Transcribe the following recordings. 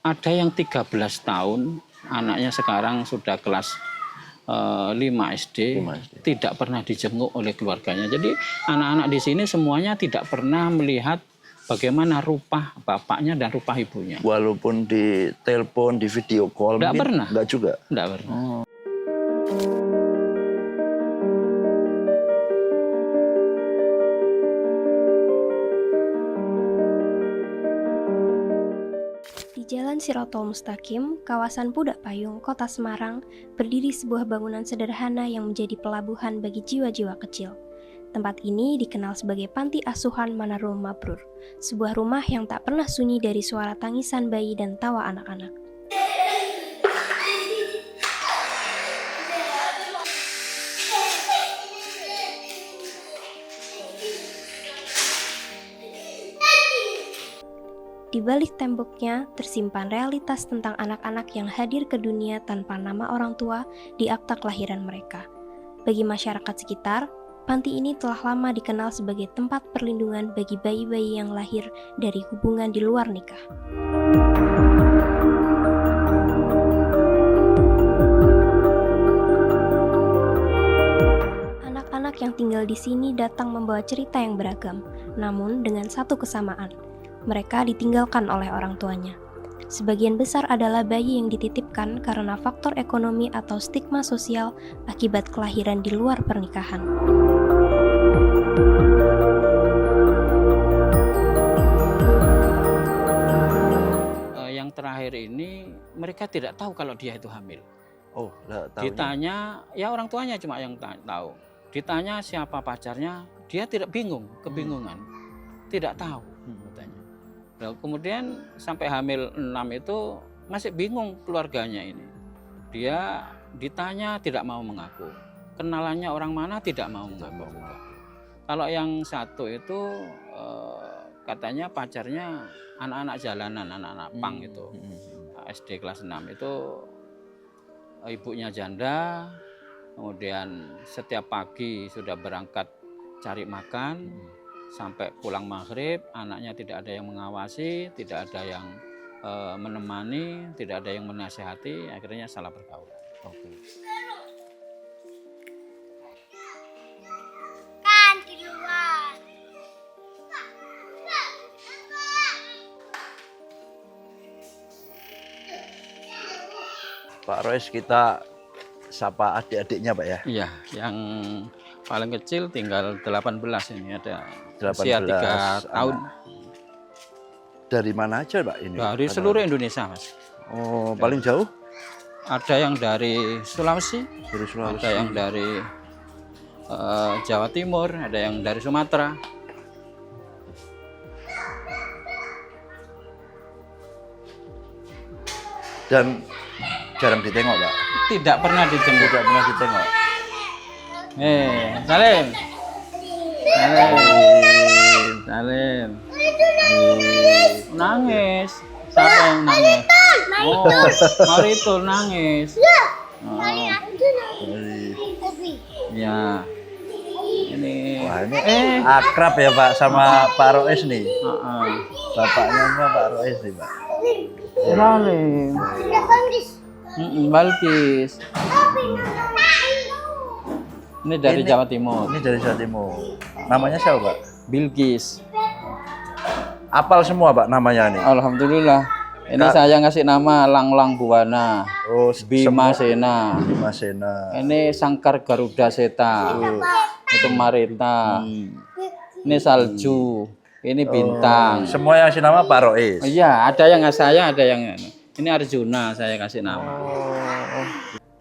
Ada yang 13 tahun, anaknya sekarang sudah kelas 5 SD, 5 SD. tidak pernah dijenguk oleh keluarganya. Jadi anak-anak di sini semuanya tidak pernah melihat bagaimana rupa bapaknya dan rupa ibunya. Walaupun di telepon, di video call, Nggak pernah. Nggak juga. Nggak pernah. Di Jalan Sirotol Mustaqim, kawasan Pudak Payung, Kota Semarang, berdiri sebuah bangunan sederhana yang menjadi pelabuhan bagi jiwa-jiwa kecil. Tempat ini dikenal sebagai Panti Asuhan Manarul Mabrur, sebuah rumah yang tak pernah sunyi dari suara tangisan bayi dan tawa anak-anak. Di balik temboknya tersimpan realitas tentang anak-anak yang hadir ke dunia tanpa nama orang tua di akta kelahiran mereka. Bagi masyarakat sekitar, panti ini telah lama dikenal sebagai tempat perlindungan bagi bayi-bayi yang lahir dari hubungan di luar nikah. Anak-anak yang tinggal di sini datang membawa cerita yang beragam, namun dengan satu kesamaan. Mereka ditinggalkan oleh orang tuanya. Sebagian besar adalah bayi yang dititipkan karena faktor ekonomi atau stigma sosial akibat kelahiran di luar pernikahan. Yang terakhir ini mereka tidak tahu kalau dia itu hamil. Oh, Ditanya, ya orang tuanya cuma yang tahu. Ditanya siapa pacarnya, dia tidak kebingungan, tidak tahu katanya. Nah, kemudian sampai hamil 6 itu masih bingung keluarganya ini. Dia ditanya tidak mau mengaku. Kenalannya orang mana tidak mau mengaku. Kalau yang satu itu katanya pacarnya anak-anak jalanan, anak-anak pang itu. SD kelas 6 itu ibunya janda. Kemudian setiap pagi sudah berangkat cari makan. Sampai pulang maghrib, anaknya tidak ada yang mengawasi, tidak ada yang menemani, tidak ada yang menasihati, akhirnya salah pergaulan. Oke. Kan di luar. Pak Rois, kita sapa adik-adiknya Pak ya? Iya, yang paling kecil tinggal 18 ini, ada 18 usia 3 tahun. Dari mana aja Pak ini? Dari seluruh Indonesia, Mas. Oh, paling jauh? Ada yang dari Sulawesi, Dari Sulawesi. ada yang dari Jawa Timur, ada yang dari Sumatera. Dan jarang ditengok Pak? Tidak pernah dijemput. Tidak pernah ditengok. Salim. Salim. Nangis. Siapa yang nangis? Oh, Maritul nangis. Oh, ya. Ini. Wah, ini akrab ya Pak sama Pak Rois nih. Bapaknya Pak Rois nih Pak. Salim. Balkis. Ini dari Jawa Timur. Ini dari Jawa Timur. Namanya siapa Pak? Bilkis. Apal semua Pak namanya nih? Alhamdulillah. Ini saya ngasih nama Lang-Lang Buwana. Oh, Bima Sena. Bima Sena. Ini Sangkar Garuda Seta. Itu Marita. Ini Salju. Ini Bintang. Semua yang kasih nama Pak Rois? Iya, ada yang saya, ada yang ini Arjuna saya kasih nama.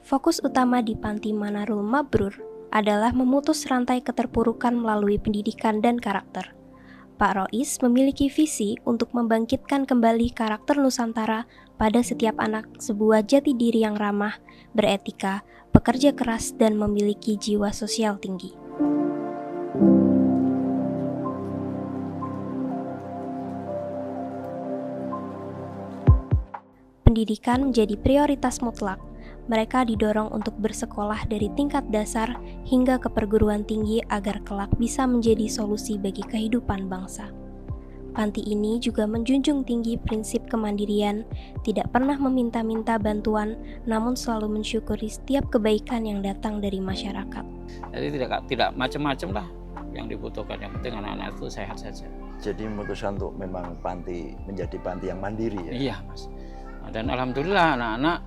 Fokus utama di Panti Manarul Mabrur adalah memutus rantai keterpurukan melalui pendidikan dan karakter. Pak Rois memiliki visi untuk membangkitkan kembali karakter Nusantara pada setiap anak, sebuah jati diri yang ramah, beretika, bekerja keras, dan memiliki jiwa sosial tinggi. Pendidikan menjadi prioritas mutlak. Mereka didorong untuk bersekolah dari tingkat dasar hingga ke perguruan tinggi agar kelak bisa menjadi solusi bagi kehidupan bangsa. Panti ini juga menjunjung tinggi prinsip kemandirian, tidak pernah meminta-minta bantuan, namun selalu mensyukuri setiap kebaikan yang datang dari masyarakat. Jadi tidak macam-macam lah yang dibutuhkan, yang penting anak-anak itu sehat saja. Jadi memutuskan untuk memang panti menjadi panti yang mandiri ya. Iya Mas. Dan alhamdulillah anak-anak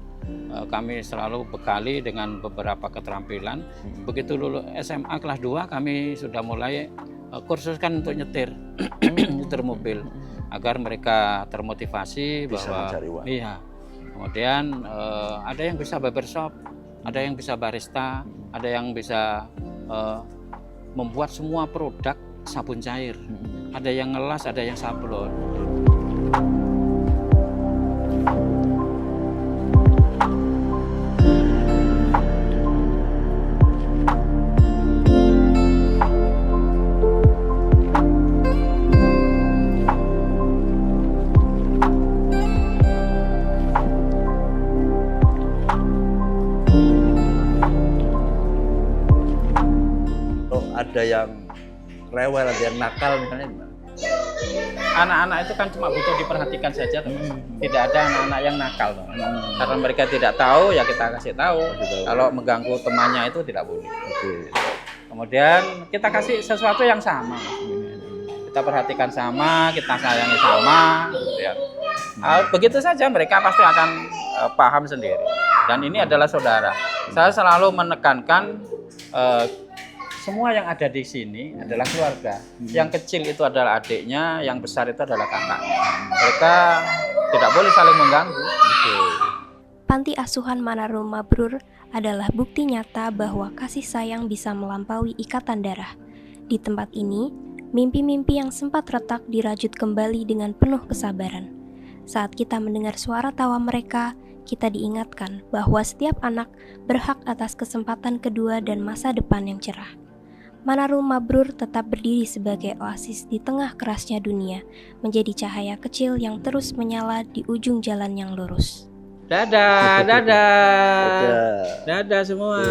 kami selalu bekali dengan beberapa keterampilan. Begitu lulus SMA kelas 2 kami sudah mulai kursuskan untuk nyetir nyetir mobil agar mereka termotivasi Bisa bahwa mencari uang. iya. Kemudian ada yang bisa barbershop, ada yang bisa barista, ada yang bisa membuat semua produk sabun cair. Ada yang ngelas, ada yang sablon. Ada yang rewel, ada yang nakal misalnya gimana? Anak-anak itu kan cuma butuh diperhatikan saja, tidak ada anak-anak yang nakal. Karena mereka tidak tahu, ya kita kasih tahu. Kalau mengganggu temannya itu tidak boleh. Kemudian kita kasih sesuatu yang sama. Kita perhatikan sama, kita sayangi sama. Ya. Begitu saja mereka pasti akan paham sendiri. Dan ini adalah saudara. Saya selalu menekankan semua yang ada di sini adalah keluarga. Yang kecil itu adalah adiknya, yang besar itu adalah kakaknya. Mereka tidak boleh saling mengganggu. Panti Asuhan Manarul Mabrur adalah bukti nyata bahwa kasih sayang bisa melampaui ikatan darah. Di tempat ini, mimpi-mimpi yang sempat retak dirajut kembali dengan penuh kesabaran. Saat kita mendengar suara tawa mereka, kita diingatkan bahwa setiap anak berhak atas kesempatan kedua dan masa depan yang cerah. Manarul Mabrur tetap berdiri sebagai oasis di tengah kerasnya dunia, menjadi cahaya kecil yang terus menyala di ujung jalan yang lurus. Dadah, dadah, dadah semua.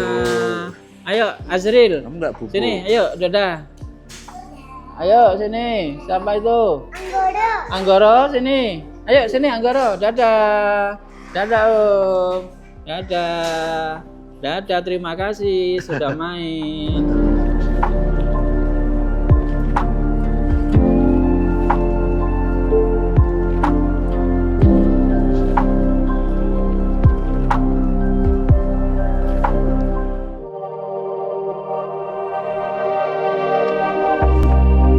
Ayo Azril, Kamu nggak bubuk? sini, ayo dadah. Ayo sini, siapa itu? Anggoro, sini. Ayo sini Anggoro, dadah. Dadah Om. Dadah. Dadah, terima kasih sudah main.